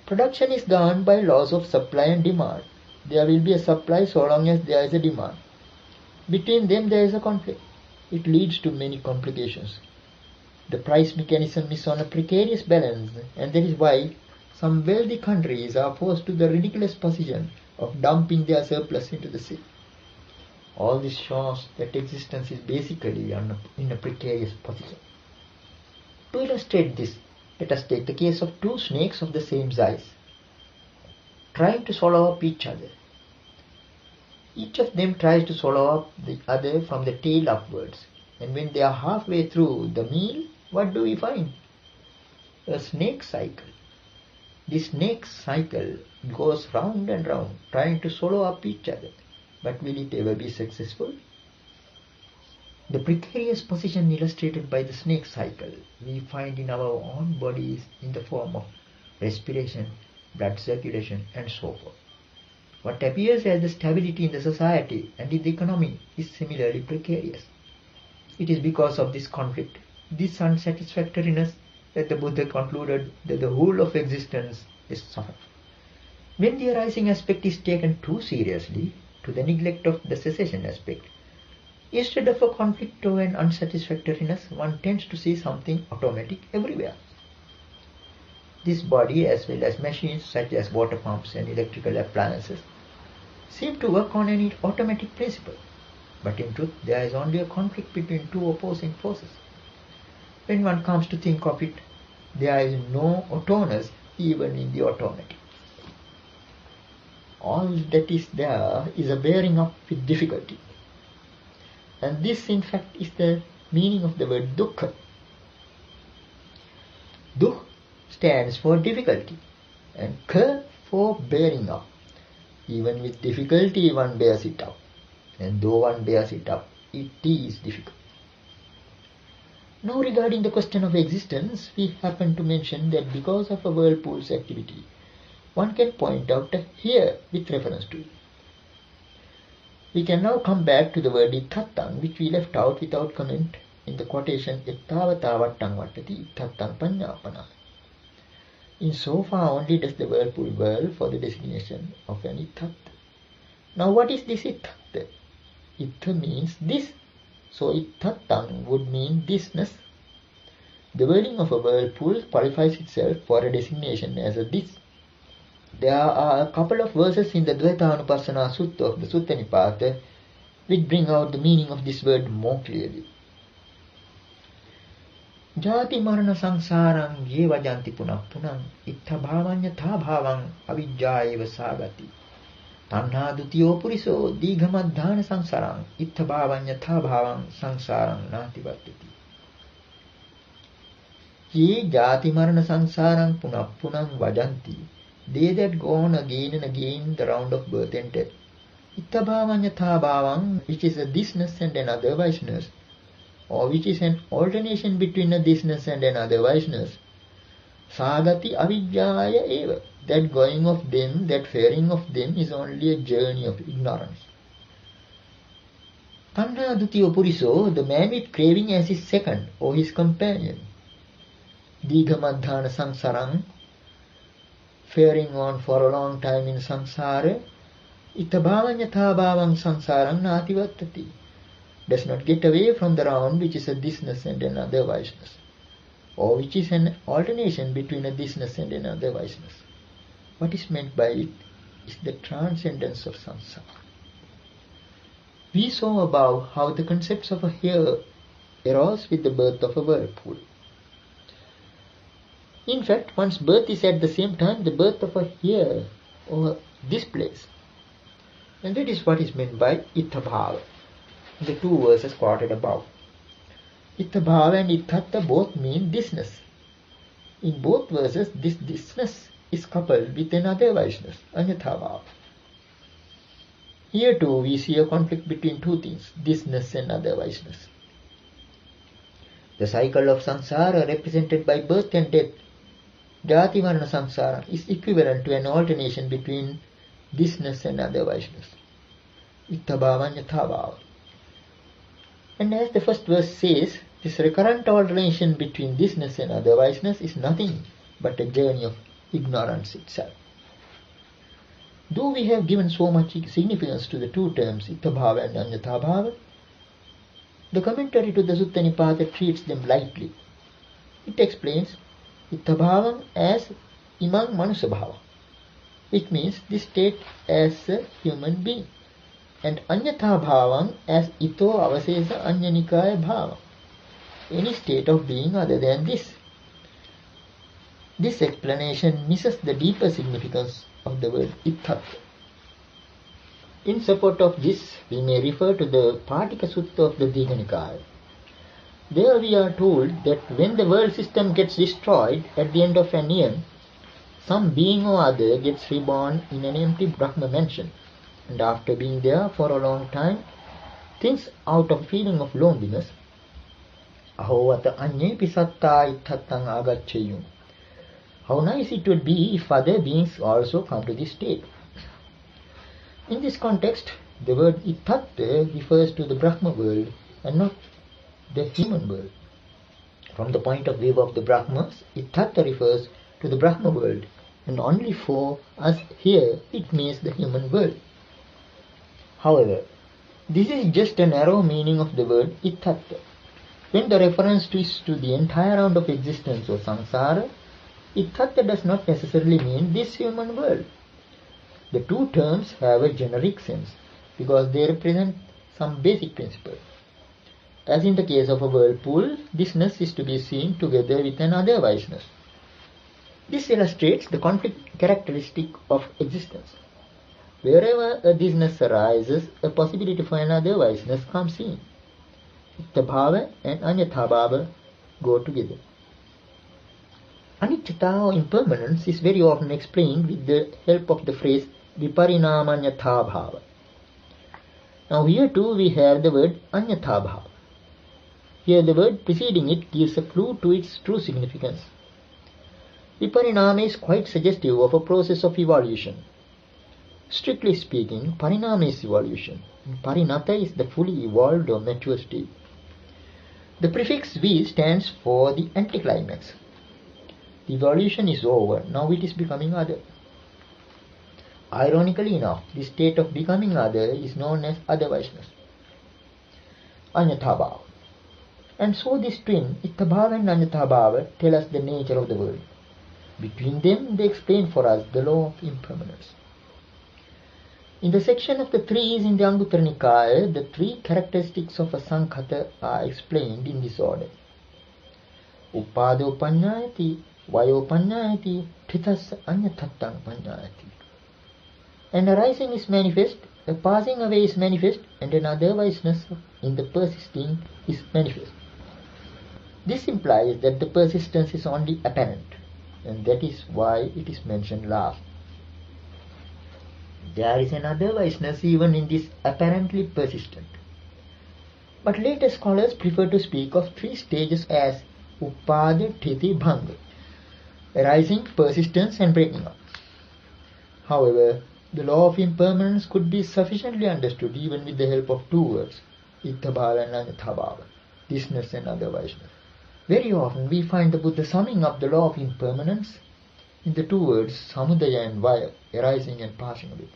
Production is governed by laws of supply and demand. There will be a supply so long as there is a demand. Between them there is a conflict. It leads to many complications. The price mechanism is on a precarious balance, and that is why some wealthy countries are forced to the ridiculous position of dumping their surplus into the sea. All this shows that existence is basically in a precarious position. To illustrate this, let us take the case of two snakes of the same size, trying to swallow up each other. Each of them tries to swallow up the other from the tail upwards, and when they are halfway through the meal, what do we find? A snake cycle. This snake cycle goes round and round, trying to swallow up each other. But will it ever be successful? The precarious position illustrated by the snake cycle we find in our own bodies in the form of respiration, blood circulation, and so forth. What appears as the stability in the society and in the economy is similarly precarious. It is because of this conflict, this unsatisfactoriness, that the Buddha concluded that the whole of existence is suffering. When the arising aspect is taken too seriously, to the neglect of the cessation aspect, instead of a conflict or an unsatisfactoriness, one tends to see something automatic everywhere. This body, as well as machines such as water pumps and electrical appliances, seem to work on an automatic principle. But in truth, there is only a conflict between two opposing forces. When one comes to think of it, there is no autonomous even in the automatic. All that is there is a bearing up with difficulty. And this in fact is the meaning of the word dukkha. Dukh stands for difficulty and kha for bearing up. Even with difficulty one bears it up. And though one bears it up, it is difficult. Now regarding the question of existence, we happen to mention that because of a whirlpool's activity, one can point out a here with reference to it. We can now come back to the word ittattam, which we left out without comment in the quotation ettavata vattang vattati ittattam paññāpanā. In so far only does the whirlpool whirl for the designation of an ittat. Now what is this ittat? Ittha means this. So ittattam would mean thisness. The whirling of a whirlpool qualifies itself for a designation as a this. There are a couple of verses in the Dvaitanupassana Sutta of the Sutta Nipāta which bring out the meaning of this word more clearly. Jati marana sangsārang ye vajanti punah punang ittha bhavanya tha bhavang avijjāyeva sāgati tanhā dutiyo puriso dīghamadhāna sangsārang ittha bhavanya tha bhavang sangsārang nāti vartati. Ye jati marana sangsārang punah punang vajanti, they that go on again and again the round of birth and death. Ittabhavanya thabhavang, which is a thisness and an otherwiseness, or which is an alternation between a thisness and an otherwiseness. Sāgati avijjāya eva, that going of them, that faring of them is only a journey of ignorance. Tanhā dutiyo puriso, the man with craving as his second or his companion. Dīghamadhāna sangsarang, faring on for a long time in samsara, ittabhavanya thabhavang sangsarang nāti vartati, does not get away from the round which is a thisness and an otherwiseness, or which is an alternation between a thisness and an otherwiseness. What is meant by it is the transcendence of samsara. We saw above how the concepts of a here arose with the birth of a whirlpool. In fact, one's birth is at the same time the birth of a here or this place. And that is what is meant by ittabhava, the two verses quoted above. Ittabhava and ittatta both mean thisness. In both verses, this thisness is coupled with an otherwiseness, anyathabhava. Here too we see a conflict between two things, thisness and otherwiseness. The cycle of samsara represented by birth and death, jati marana samsara, is equivalent to an alternation between thisness and otherwiseness, ittabhavanya thabhava. And as the first verse says, this recurrent alternation between thisness and otherwiseness is nothing but a journey of ignorance itself. Though we have given so much significance to the two terms, itthabhava and anyathabhava, the commentary to the Sutta Nipāta treats them lightly. It explains itthabhavam as imang manusabhava, which means this state as a human being, and anyathabhavam as ito avasesa anyanikaya bhava, any state of being other than this. This explanation misses the deeper significance of the word ithhat. In support of this, we may refer to the Paṭika Sutta of the Dīgha Nikāya. There we are told that when the world system gets destroyed at the end of an eon, some being or other gets reborn in an empty Brahma mansion, and after being there for a long time, thinks out of feeling of loneliness, ahovata anyepi sattā itthattaṃ āgaccheyum. How nice it would be if other beings also come to this state. In this context, the word itthatta refers to the Brahma world and not the human world. From the point of view of the Brahmas, itthatta refers to the Brahma world, and only for us here it means the human world. However, this is just a narrow meaning of the word itthatta. When the reference is to the entire round of existence or samsara, itthatta does not necessarily mean this human world. The two terms have a generic sense because they represent some basic principle. As in the case of a whirlpool, thisness is to be seen together with an otherwiseness. This illustrates the conflict characteristic of existence. Wherever a thisness arises, a possibility for an otherwiseness comes in. Itthabhava and anyathabhava go together. Anicca or impermanence is very often explained with the help of the phrase viparinamanyathabhava. Now here too we have the word anyathabhava. Here the word preceding it gives a clue to its true significance. Viparinama is quite suggestive of a process of evolution. Strictly speaking, parinama is evolution, and parinata is the fully evolved or mature state. The prefix V stands for the anticlimax. The evolution is over, now it is becoming other. Ironically enough, this state of becoming other is known as otherwiseness, anyathabhava. And so this twin, itthabhava and anyathabhava, tell us the nature of the world. Between them, they explain for us the law of impermanence. In the section of the trees in the Anguttara Nikāya, the three characteristics of a sankhata are explained in this order. Upādo paññāyati, vayo paññāyati, thitassa anyathattaṃ paññāyati. An arising is manifest, a passing away is manifest, and an otherwiseness in the persisting is manifest. This implies that the persistence is only apparent, and that is why it is mentioned last. There is an otherwiseness even in this apparently persistent. But later scholars prefer to speak of three stages as upada, thiti, bhanga, arising, persistence and breaking up. However, the law of impermanence could be sufficiently understood even with the help of two words, itthabhava and anyathabhava, thisness and otherwiseness. Very often we find the Buddha summing up the law of impermanence in the two words samudaya and vaya, arising and passing away.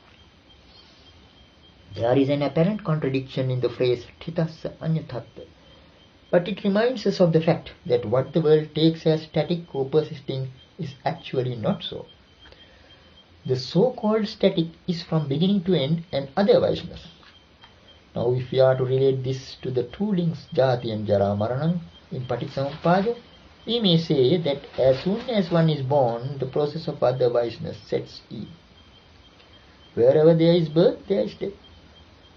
There is an apparent contradiction in the phrase thitassa anyathatta, but it reminds us of the fact that what the world takes as static or persisting is actually not so. The so-called static is from beginning to end an otherwiseness. Now if we are to relate this to the two links jati and jara maranam in Paticcasamuppada, we may say that as soon as one is born, the process of otherwiseness sets in. Wherever there is birth, there is death.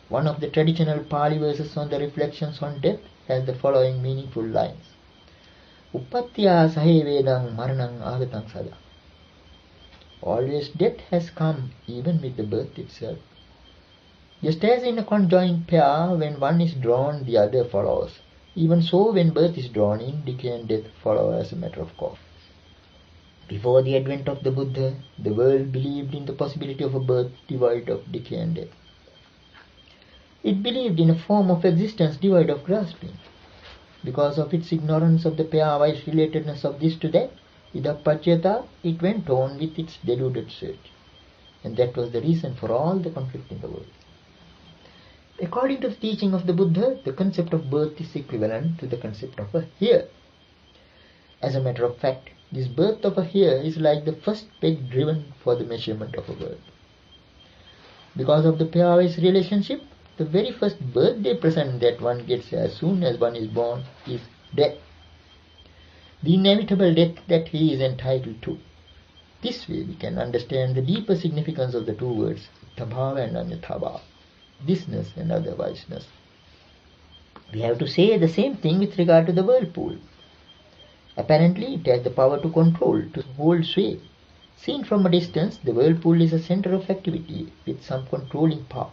One of the traditional Pali verses on the reflections on death has the following meaningful lines. Uppattiya sahe vedam maranam agatam sada. Always death has come even with the birth itself. Just as in a conjoined pair, when one is drawn, the other follows. Even so, when birth is drawn in, decay and death follow as a matter of course. Before the advent of the Buddha, the world believed in the possibility of a birth devoid of decay and death. It believed in a form of existence devoid of grasping. Because of its ignorance of the pair-wise relatedness of this to that, Idappacchata, it went on with its deluded search. And that was the reason for all the conflict in the world. According to the teaching of the Buddha, the concept of birth is equivalent to the concept of a hair. As a matter of fact, this birth of a hair is like the first peg driven for the measurement of a world. Because of the pairwise relationship, the very first birthday present that one gets as soon as one is born is death. The inevitable death that he is entitled to. This way we can understand the deeper significance of the two words, ithabhava and anyathabhava, thisness and otherwiseness. We have to say the same thing with regard to the whirlpool. Apparently it has the power to control, to hold sway. Seen from a distance, the whirlpool is a center of activity with some controlling power.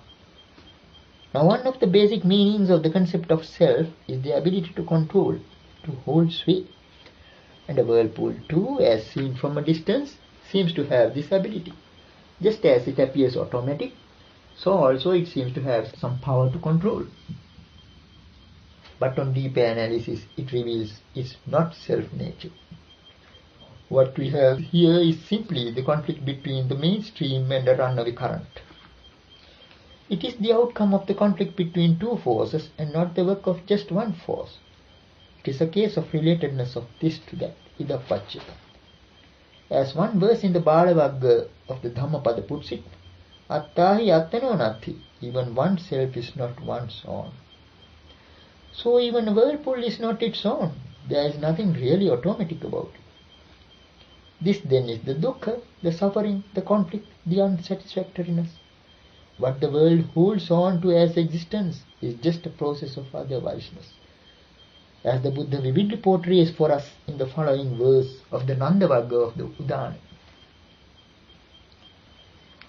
Now one of the basic meanings of the concept of self is the ability to control, to hold sway. And a whirlpool too, as seen from a distance, seems to have this ability. Just as it appears automatic, so also it seems to have some power to control. But on deeper analysis, it reveals its not self-nature. What we have here is simply the conflict between the mainstream and a runaway current. It is the outcome of the conflict between two forces and not the work of just one force. It is a case of relatedness of this to that, idappacchata. As one verse in the Bālavagga of the Dhammapada puts it, attahi attano natti, even oneself is not one's own. So even a whirlpool is not its own. There is nothing really automatic about it. This then is the dukkha, the suffering, the conflict, the unsatisfactoriness. What the world holds on to as existence is just a process of otherwiseness. As the Buddha vividly portrays for us in the following verse of the Nandavagga of the Udana.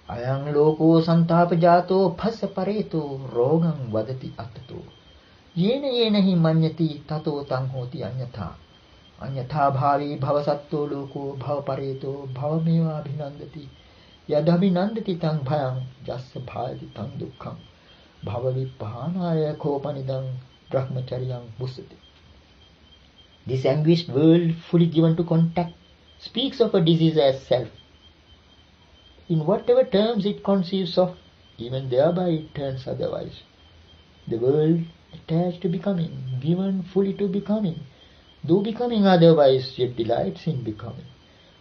Ayang loko santapajato phasa pareto rogam vadati attato. Yena yena hi manyati tato tang hoti anyatha. Anyatha bhavi bhavasatto loko bhavapareto bhavameva abhinandati. Yadabhinandati tang bhayam jassa bhavati tang dukkham. Bhavavipahanaya kopanidam brahmacharyam busati. This anguished world, fully given to contact, speaks of a disease as self. In whatever terms it conceives of, even thereby it turns otherwise. The world attached to becoming, given fully to becoming, though becoming otherwise, yet delights in becoming.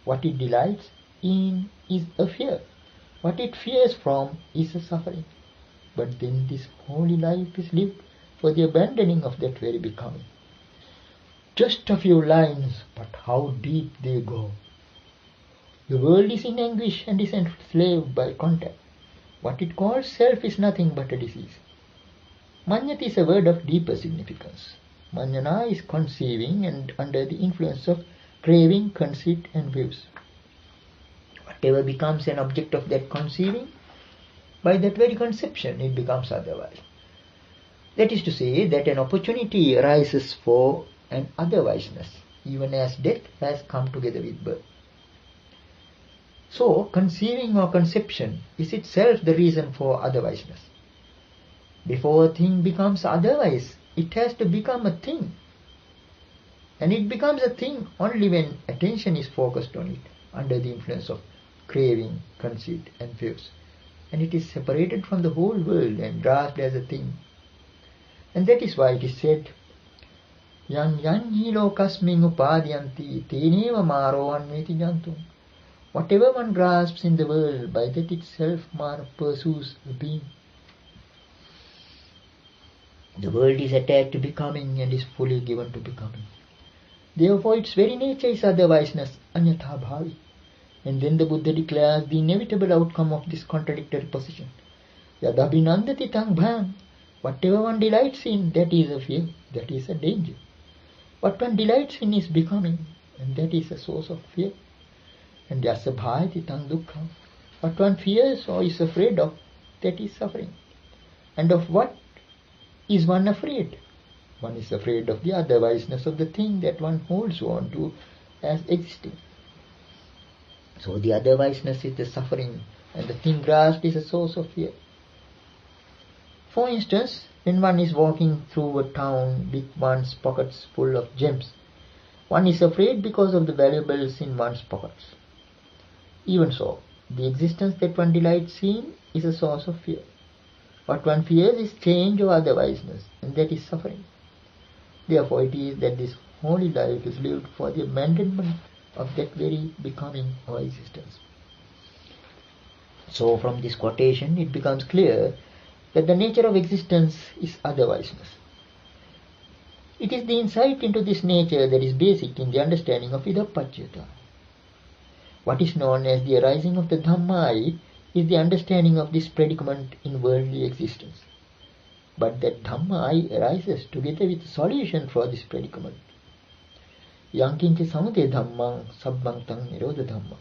What it delights in is a fear. What it fears from is a suffering. But then this holy life is lived for the abandoning of that very becoming. Just a few lines, but how deep they go. The world is in anguish and is enslaved by contact. What it calls self is nothing but a disease. Manyati is a word of deeper significance. Manyana is conceiving and under the influence of craving, conceit and views. Whatever becomes an object of that conceiving, by that very conception it becomes otherwise. That is to say that an opportunity arises for an otherwiseness, even as death has come together with birth. So, conceiving or conception is itself the reason for otherwiseness. Before a thing becomes otherwise, it has to become a thing. And it becomes a thing only when attention is focused on it, under the influence of craving, conceit and views. And it is separated from the whole world and grasped as a thing. And that is why it is said, Yan hi lokasmin upadyanti teneva maro anveti jantum. Whatever one grasps in the world, by that itself Mara pursues the being. The world is attached to becoming and is fully given to becoming. Therefore its very nature is otherwiseness, anyatha bhavi. And then the Buddha declares the inevitable outcome of this contradictory position. Yadabhinandati tang bhayam. Whatever one delights in, that is a fear, that is a danger. What one delights in is becoming, and that is a source of fear. And yassa bhayati tang dukkham. What one fears or is afraid of, that is suffering. And of what is one afraid? One is afraid of the otherwiseness of the thing that one holds on to as existing. So the otherwiseness is the suffering, and the thing grasped is a source of fear. For instance, when one is walking through a town with one's pockets full of gems, One is afraid because of the valuables in one's pockets. Even so, the existence that one delights in is a source of fear. What one fears is change or otherwiseness, and that is suffering. Therefore it is that this holy life is lived for the abandonment of that very becoming our existence. So from this quotation it becomes clear that the nature of existence is otherwiseness. It is the insight into this nature that is basic in the understanding of idappajjata. What is known as the arising of the Dhamma is the understanding of this predicament in worldly existence. But that Dhamma arises together with the solution for this predicament. Yankinca samudaya dhammang sabbang tang nirodha dhamma.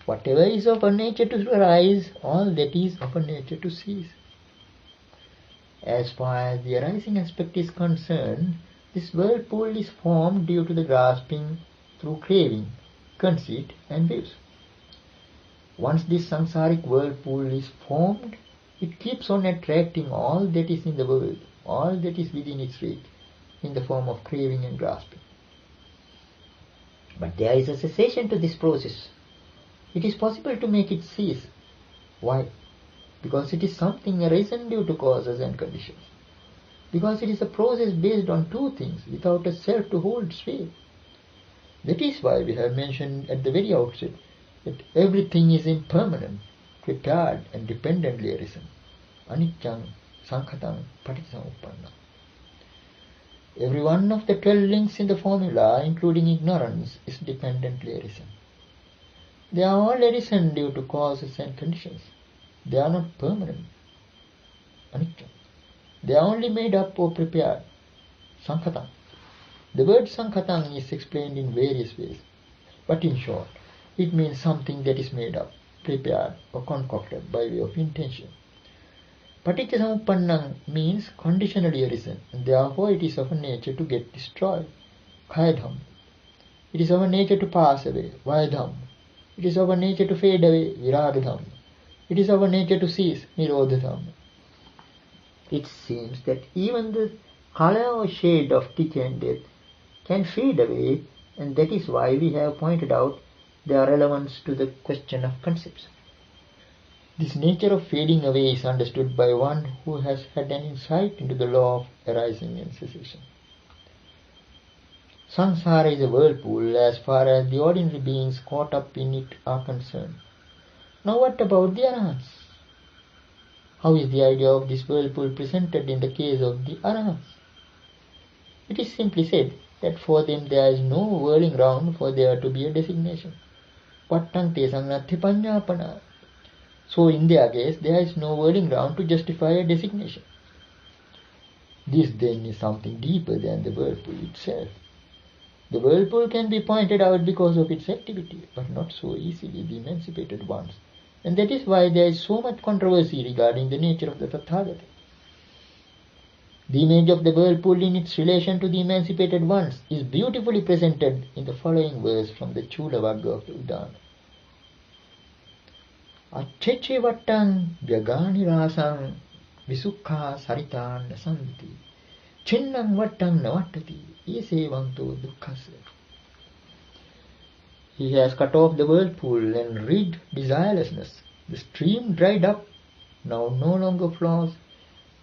Whatever is of a nature to arise, all that is of a nature to cease. As far as the arising aspect is concerned, this whirlpool is formed due to the grasping through craving, conceit and views. Once this samsaric whirlpool is formed, it keeps on attracting all that is in the world, all that is within its reach, in the form of craving and grasping. But there is a cessation to this process. It is possible to make it cease. Why? Because it is something arisen due to causes and conditions. Because it is a process based on two things, without a self to hold sway. That is why we have mentioned at the very outset that everything is impermanent, prepared and dependently arisen. Aniccaṃ, saṅkhatāṃ, paṭisamuppannaṃ. Every one of the 12 links in the formula, including ignorance, is dependently arisen. They are all arisen due to causes and conditions. They are not permanent. Aniccaṃ. They are only made up or prepared. Saṅkhatāṃ. The word saṅkhatāṃ is explained in various ways. But in short, it means something that is made up, prepared or concocted by way of intention. Paticcasamuppannaṃ means conditionally arisen, and therefore it is of a nature to get destroyed. Kayadhammo. It is of a nature to pass away. Vayadhammo. It is of a nature to fade away. Viragadhammo. It is of a nature to cease. Nirodhadhammo. It seems that even the color or shade of decay and death can fade away, and that is why we have pointed out their relevance to the question of concepts. This nature of fading away is understood by one who has had an insight into the law of arising and cessation. Samsara is a whirlpool as far as the ordinary beings caught up in it are concerned. Now what about the arahants? How is the idea of this whirlpool presented in the case of the arahants? It is simply said that for them there is no whirling round for there to be a designation. Pattang tesaṃ natthi paññāpana. So in their case there is no whirling round to justify a designation. This then is something deeper than the whirlpool itself. The whirlpool can be pointed out because of its activity, but not so easily the emancipated ones. And that is why there is so much controversy regarding the nature of the Tathāgata. The image of the whirlpool in its relation to the emancipated ones is beautifully presented in the following verse from the Chula Vagga of the Udāna. Acceche vattaṃ vyagāni rāsaṃ visukkha saritāṃ nasanti chinnaṃ vattaṃ navattati esevanto dukkhasya. He has cut off the whirlpool and rid desirelessness. The stream dried up, now no longer flows.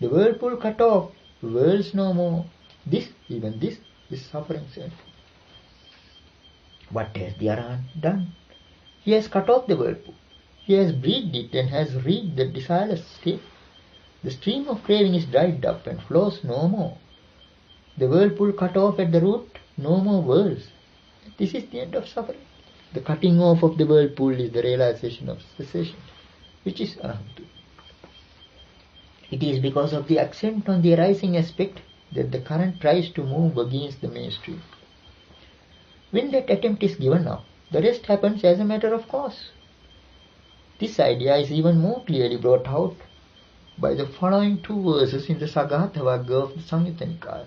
The whirlpool cut off, whirls no more. This, even this, is suffering self. What has the Arahant done? He has cut off the whirlpool. He has breathed it and has rid the desireless state. The stream of craving is dried up and flows no more. The whirlpool cut off at the root, no more whirls. This is the end of suffering. The cutting off of the whirlpool is the realization of cessation, which is arahantu. It is because of the accent on the arising aspect that the current tries to move against the mainstream. When that attempt is given up, the rest happens as a matter of course. This idea is even more clearly brought out by the following two verses in the Sagatha Vagga of the Samyutta Nikāya.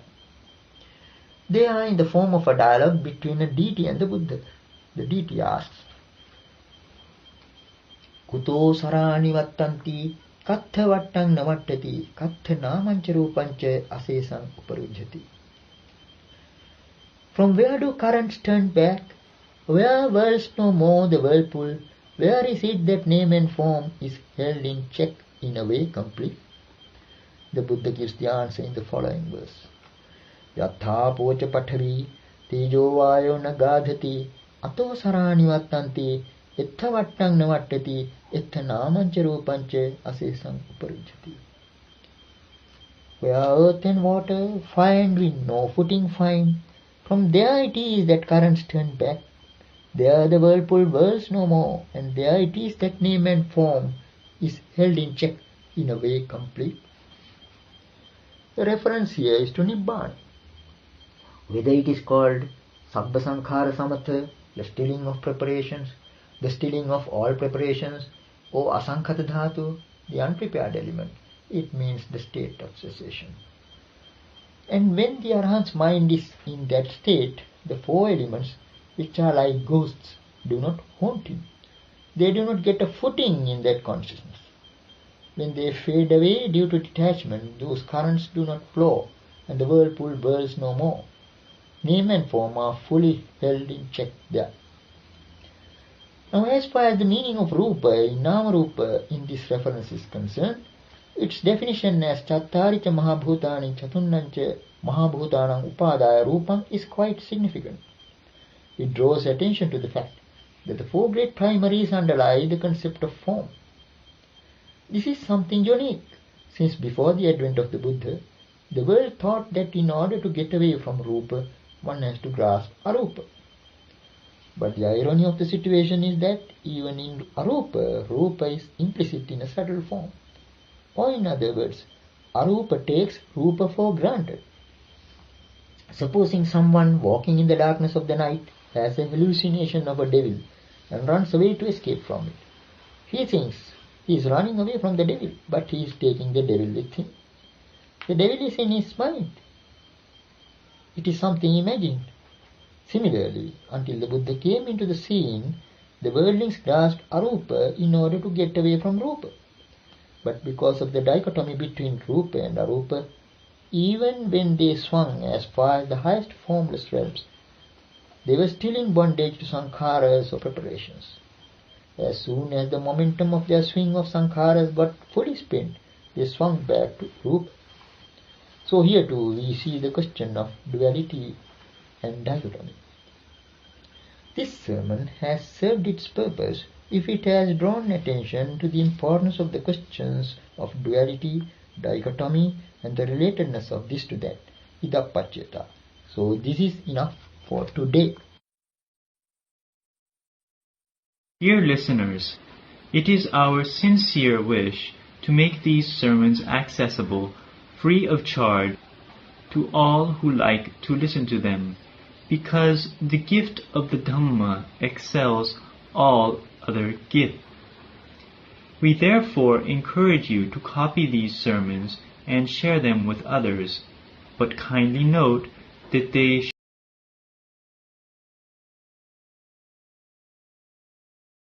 They are in the form of a dialogue between a deity and the Buddha. The deity asks, Kuto sarāni vattanti kattha vattaṃ navattati kattha nāmaṃ ca rūpaṃ ca asesaṃ uparujjati. From where do currents turn back? Where whirls no more the whirlpool? Where is it that name and form is held in check in a way complete? The Buddha gives the answer in the following verse. Yatha pocha pathavi tejo vayo nagadhati ato sarani vattanti ettha vattang navattati ettha namancha rupancha asesam uparujjati. Where earth and water find we no footing find, from there it is that currents turn back. There the whirlpool whirls no more, and there it is that name and form is held in check in a way complete. The reference here is to Nibbāna. Whether it is called sabba sankhara samatha, the stilling of preparations, the stilling of all preparations, or asankhata dhatu, the unprepared element, it means the state of cessation. And when the Arhat's mind is in that state, the four elements, which are like ghosts, do not haunt him. They do not get a footing in that consciousness. When they fade away due to detachment, those currents do not flow, and the whirlpool whirls no more. Name and form are fully held in check there. Now, as far as the meaning of rupa in nama-rupa in this reference is concerned, its definition as chattarica mahabhutani chatunnancha mahabhutanam upadaya rupam is quite significant. It draws attention to the fact that the four great primaries underlie the concept of form. This is something unique, since before the advent of the Buddha, the world thought that in order to get away from rupa, one has to grasp arupa. But the irony of the situation is that even in arupa, rupa is implicit in a subtle form. Or in other words, arupa takes rupa for granted. Supposing someone walking in the darkness of the night has a hallucination of a devil and runs away to escape from it. He thinks he is running away from the devil, but he is taking the devil with him. The devil is in his mind. It is something imagined. Similarly, until the Buddha came into the scene, the worldlings grasped arupa in order to get away from rupa. But because of the dichotomy between rupa and arupa, even when they swung as far as the highest formless realms, they were still in bondage to sankharas or preparations. As soon as the momentum of their swing of sankharas got fully spent, they swung back to rupa. So here too we see the question of duality and dichotomy. This sermon has served its purpose if it has drawn attention to the importance of the questions of duality, dichotomy, and the relatedness of this to that, idappacchata. So this is enough for today. Dear listeners, it is our sincere wish to make these sermons accessible, free of charge, to all who like to listen to them, because the gift of the Dhamma excels all other gifts. We therefore encourage you to copy these sermons and share them with others, but kindly note that they